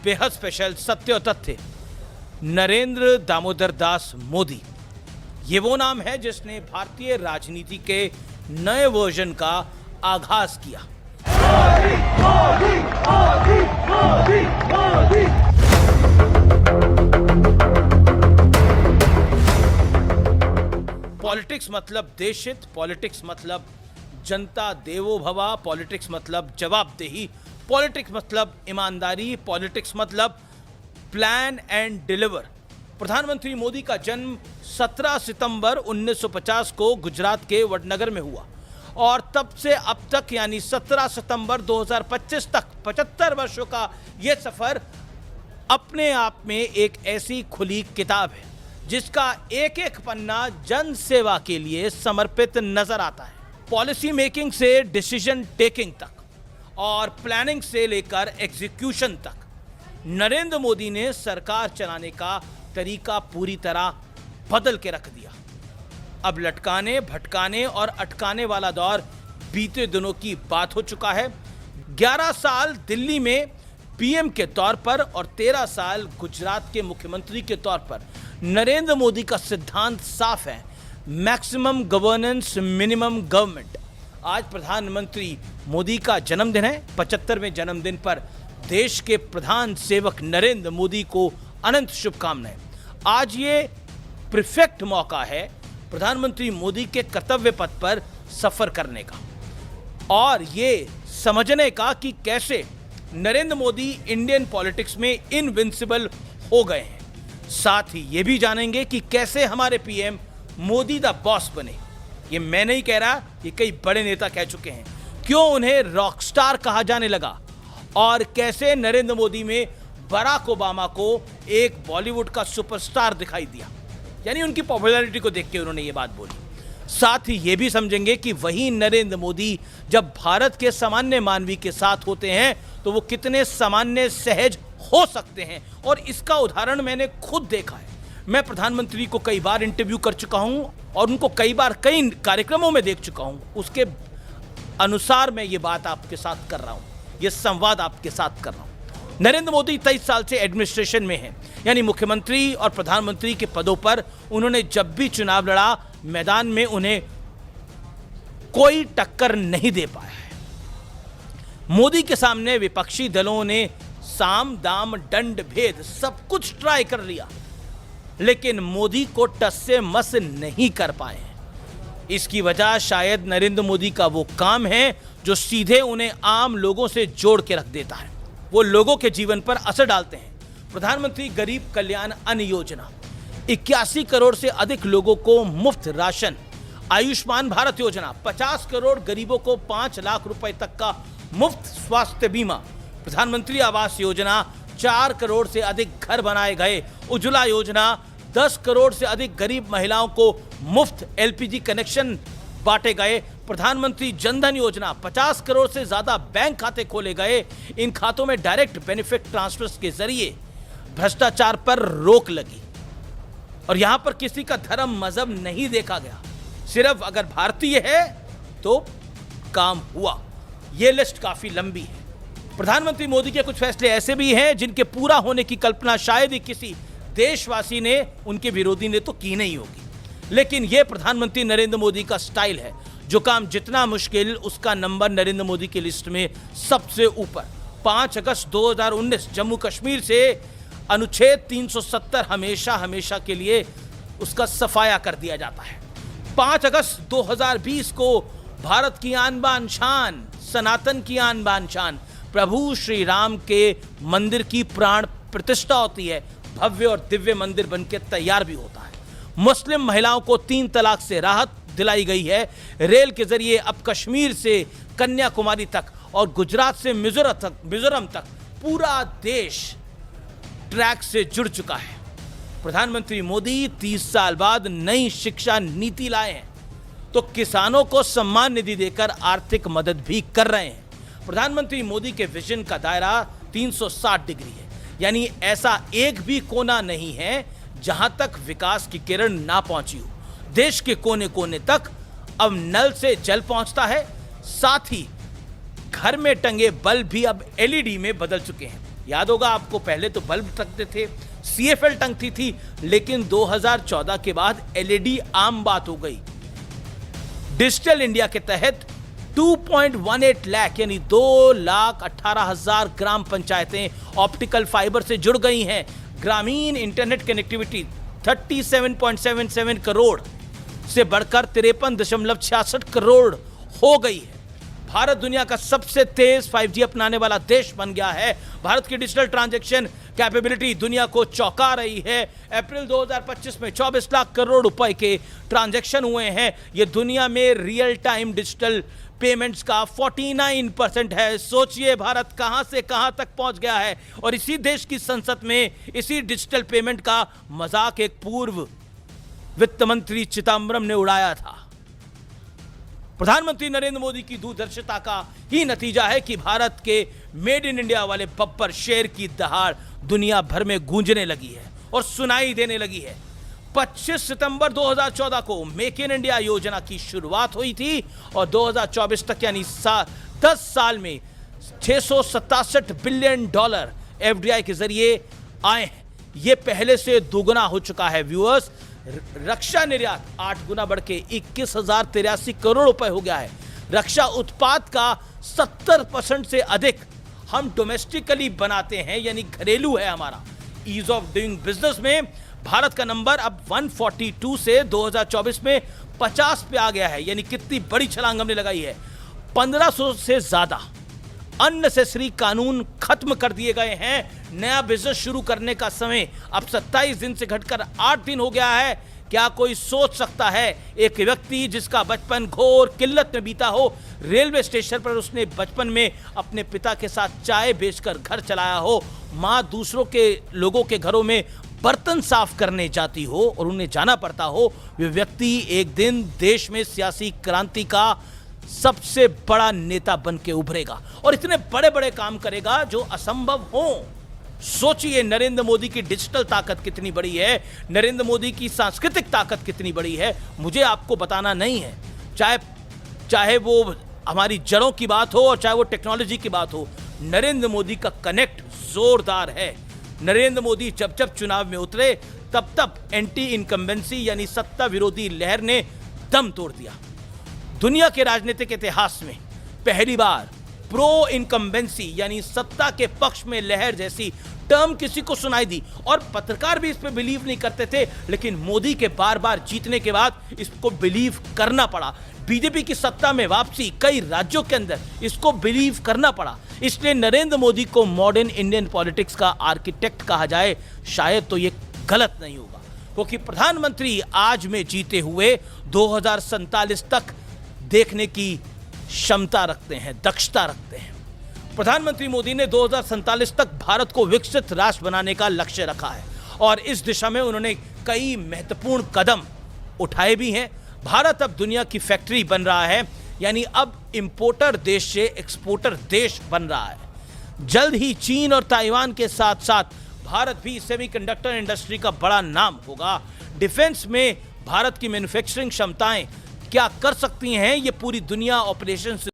बेहद स्पेशल सत्य और तथ्य। नरेंद्र दामोदर दास मोदी, ये वो नाम है जिसने भारतीय राजनीति के नए वर्जन का आगाज किया। पॉलिटिक्स मतलब देशहित, पॉलिटिक्स मतलब जनता देवो भवा, पॉलिटिक्स मतलब जवाबदेही, पॉलिटिक्स मतलब ईमानदारी, पॉलिटिक्स मतलब प्लान एंड डिलीवर। प्रधानमंत्री मोदी का जन्म 17 सितंबर 1950 को गुजरात के वडनगर में हुआ और तब से अब तक यानी 17 सितंबर 2025 तक 75 वर्षों का यह सफर अपने आप में एक ऐसी खुली किताब है जिसका एक एक पन्ना जन सेवा के लिए समर्पित नजर आता है। पॉलिसी मेकिंग से डिसीजन टेकिंग तक और प्लानिंग से लेकर एग्जीक्यूशन तक नरेंद्र मोदी ने सरकार चलाने का तरीका पूरी तरह बदल के रख दिया। अब लटकाने, भटकाने और अटकाने वाला दौर बीते दिनों की बात हो चुका है। 11 साल दिल्ली में पीएम के तौर पर और 13 साल गुजरात के मुख्यमंत्री के तौर पर नरेंद्र मोदी का सिद्धांत साफ है, मैक्सिमम गवर्नेंस मिनिमम गवर्नमेंट। आज प्रधानमंत्री मोदी का जन्मदिन है। 75वें जन्मदिन पर देश के प्रधान सेवक नरेंद्र मोदी को अनंत शुभकामनाएं। आज ये परफेक्ट मौका है प्रधानमंत्री मोदी के कर्तव्य पथ पर सफर करने का और ये समझने का कि कैसे नरेंद्र मोदी इंडियन पॉलिटिक्स में इनविंसिबल हो गए हैं। साथ ही ये भी जानेंगे कि कैसे हमारे पीएम मोदी द बॉस बने। ये मैं नहीं कह रहा, ये कई बड़े नेता कह चुके हैं। क्यों उन्हें रॉकस्टार कहा जाने लगा और कैसे नरेंद्र मोदी में बराक ओबामा को एक बॉलीवुड का सुपरस्टार दिखाई दिया, यानी उनकी पॉपुलैरिटी को देख के उन्होंने ये बात बोली। साथ ही ये भी समझेंगे कि वही नरेंद्र मोदी जब भारत के सामान्य मानवी के साथ होते हैं तो वो कितने सामान्य सहज हो सकते हैं और इसका उदाहरण मैंने खुद देखा है। मैं प्रधानमंत्री को कई बार इंटरव्यू कर चुका हूं और उनको कई बार कई कार्यक्रमों में देख चुका हूं। उसके अनुसार मैं ये बात आपके साथ कर रहा हूं, ये संवाद आपके साथ कर रहा हूं। नरेंद्र मोदी 23 साल से एडमिनिस्ट्रेशन में हैं, यानी मुख्यमंत्री और प्रधानमंत्री के पदों पर उन्होंने जब भी चुनाव लड़ा मैदान में उन्हें कोई टक्कर नहीं दे पाया है। मोदी के सामने विपक्षी दलों ने साम दाम दंड भेद सब कुछ ट्राई कर लिया लेकिन मोदी को टस से मस नहीं कर पाए हैं। इसकी वजह शायद नरेंद्र मोदी का वो काम है जो सीधे उन्हें आम लोगों से जोड़ के रख देता है, वो लोगों के जीवन पर असर डालते हैं। प्रधानमंत्री गरीब कल्याण अन्न योजना, 81 करोड़ से अधिक लोगों को मुफ्त राशन। आयुष्मान भारत योजना, 50 करोड़ गरीबों को 5 लाख रुपए तक का मुफ्त स्वास्थ्य बीमा। प्रधानमंत्री आवास योजना, 4 करोड़ से अधिक घर बनाए गए। उज्ज्वला योजना, 10 करोड़ से अधिक गरीब महिलाओं को मुफ्त एलपीजी कनेक्शन बांटे गए। प्रधानमंत्री जनधन योजना, 50 करोड़ से ज्यादा बैंक खाते खोले गए। इन खातों में डायरेक्ट बेनिफिट ट्रांसफर्स के जरिए भ्रष्टाचार पर रोक लगी और यहां पर किसी का धर्म मजहब नहीं देखा गया, सिर्फ अगर भारतीय है तो काम हुआ। यह लिस्ट काफी लंबी है। प्रधानमंत्री मोदी के कुछ फैसले ऐसे भी हैं जिनके पूरा होने की कल्पना शायद ही किसी देशवासी ने, उनके विरोधी ने तो की नहीं होगी, लेकिन यह प्रधानमंत्री नरेंद्र मोदी का स्टाइल है। जो काम जितना मुश्किल उसका नंबर नरेंद्र मोदी की लिस्ट में सबसे ऊपर। 5 अगस्त 2019 जम्मू कश्मीर से अनुच्छेद 370 हमेशा हमेशा के लिए उसका सफाया कर दिया जाता है। 5 अगस्त 2020 को भारत की आन बान शान, सनातन की आन बान शान प्रभु श्री राम के मंदिर की प्राण प्रतिष्ठा होती है। भव्य और दिव्य मंदिर बनकर तैयार भी होता है। मुस्लिम महिलाओं को 3 तलाक से राहत दिलाई गई है। रेल के जरिए अब कश्मीर से कन्याकुमारी तक और गुजरात से मिजोरम तक पूरा देश ट्रैक से जुड़ चुका है। प्रधानमंत्री मोदी 30 साल बाद नई शिक्षा नीति लाए हैं तो किसानों को सम्मान निधि देकर आर्थिक मदद भी कर रहे हैं। प्रधानमंत्री मोदी के विजन का दायरा 360 डिग्री है, यानी ऐसा एक भी कोना नहीं है जहां तक विकास की किरण ना पहुंची हो। देश के कोने कोने तक अब नल से जल पहुंचता है। साथ ही घर में टंगे बल्ब भी अब एलईडी में बदल चुके हैं। याद होगा आपको, पहले तो बल्ब टंगते थे, CFL टंगती थी, लेकिन 2014 के बाद LED आम बात हो गई। डिजिटल इंडिया के तहत 2.18 लाख यानी 2,18,000 ग्राम पंचायतें ऑप्टिकल फाइबर से जुड़ गई हैं। ग्रामीण इंटरनेट कनेक्टिविटी 37.77 करोड़ से बढ़कर 53.66 करोड़ हो गई है। भारत दुनिया का सबसे तेज 5G अपनाने वाला देश बन गया है। भारत की डिजिटल ट्रांजैक्शन कैपेबिलिटी दुनिया को चौंका रही है। अप्रैल 2025 में 24 लाख करोड़ रुपए के ट्रांजैक्शन हुए हैं। यह दुनिया में रियल टाइम डिजिटल पेमेंट्स का 49% है। सोचिए भारत कहां से कहां तक पहुंच गया है। और इसी देश की संसद में इसी डिजिटल पेमेंट का मजाक एक पूर्व वित्त मंत्री चिदंबरम ने उड़ाया था। प्रधानमंत्री नरेंद्र मोदी की दूरदर्शिता का ही नतीजा है कि भारत के मेड इन इंडिया वाले बब्बर शेर की दहाड़ दुनिया भर में गूंजने लगी है और सुनाई देने लगी है। 25 सितंबर 2014 को मेक इन इंडिया योजना की शुरुआत हुई थी और 2024 तक यानी 10 साल में $667 बिलियन FDI के जरिए आए हैं। यह पहले से दोगुना हो चुका है। व्यूअर्स, रक्षा निर्यात 8 गुना बढ़ के 21,083 करोड़ रुपए हो गया है। रक्षा उत्पाद का 70% से अधिक हम डोमेस्टिकली बनाते हैं, यानी घरेलू है हमारा। ईज ऑफ डूइंग बिजनेस में भारत का नंबर अब 142 से 2024 में 50 पे आ गया है, यानी कितनी बड़ी छलांग हमने लगाई है। 1500 से ज्यादा अननेसेसरी कानून खत्म कर दिए गए हैं। नया बिजनेस शुरू करने का समय अब 27 दिन से घटकर 8 दिन हो गया है। क्या कोई सोच सकता है एक व्यक्ति जिसका बचपन घोर किल्लत में बीता हो, रेलवे स्टेशन पर उसने बचपन में अपने पिता के साथ चाय बेचकर घर चलाया हो, माँ दूसरों के लोगों के घरों में बर्तन साफ करने जाती हो और उन्हें जाना पड़ता हो, वे व्यक्ति एक दिन देश में सियासी क्रांति का सबसे बड़ा नेता बन के उभरेगा और इतने बड़े बड़े काम करेगा जो असंभव हो। सोचिए नरेंद्र मोदी की डिजिटल ताकत कितनी बड़ी है, नरेंद्र मोदी की सांस्कृतिक ताकत कितनी बड़ी है। मुझे आपको बताना नहीं है, चाहे वो हमारी जड़ों की बात हो और चाहे वो टेक्नोलॉजी की बात हो, नरेंद्र मोदी का कनेक्ट जोरदार है। नरेंद्र मोदी जब जब चुनाव में उतरे तब तब एंटी इनकम्बेंसी यानी सत्ता विरोधी लहर ने दम तोड़ दिया। दुनिया के राजनीतिक इतिहास में पहली बार प्रो इनकम्बेंसी यानी सत्ता के पक्ष में लहर जैसी टर्म किसी को सुनाई दी और पत्रकार भी इस पे बिलीव नहीं करते थे, लेकिन मोदी के बार बार जीतने के बाद इसको बिलीव करना पड़ा। बीजेपी की सत्ता में वापसी कई राज्यों के अंदर इसको बिलीव करना पड़ा। इसलिए नरेंद्र मोदी को मॉडर्न इंडियन पॉलिटिक्स का आर्किटेक्ट कहा जाए शायद तो ये गलत नहीं होगा, क्योंकि प्रधानमंत्री आज में जीते हुए 2047 तक देखने की क्षमता रखते हैं, दक्षता रखते हैं। प्रधानमंत्री मोदी ने 2047 तक भारत को विकसित राष्ट्र बनाने का लक्ष्य रखा है और इस दिशा में उन्होंने कई महत्वपूर्ण कदम उठाए भी हैं। भारत अब दुनिया की फैक्ट्री बन रहा है, यानी अब इंपोर्टर देश से एक्सपोर्टर देश बन रहा है। जल्द ही चीन और ताइवान के साथ साथ भारत भी सेमीकंडक्टर इंडस्ट्री का बड़ा नाम होगा। डिफेंस में भारत की मैन्युफैक्चरिंग क्षमताएं क्या कर सकती हैं, ये पूरी दुनिया ऑपरेशन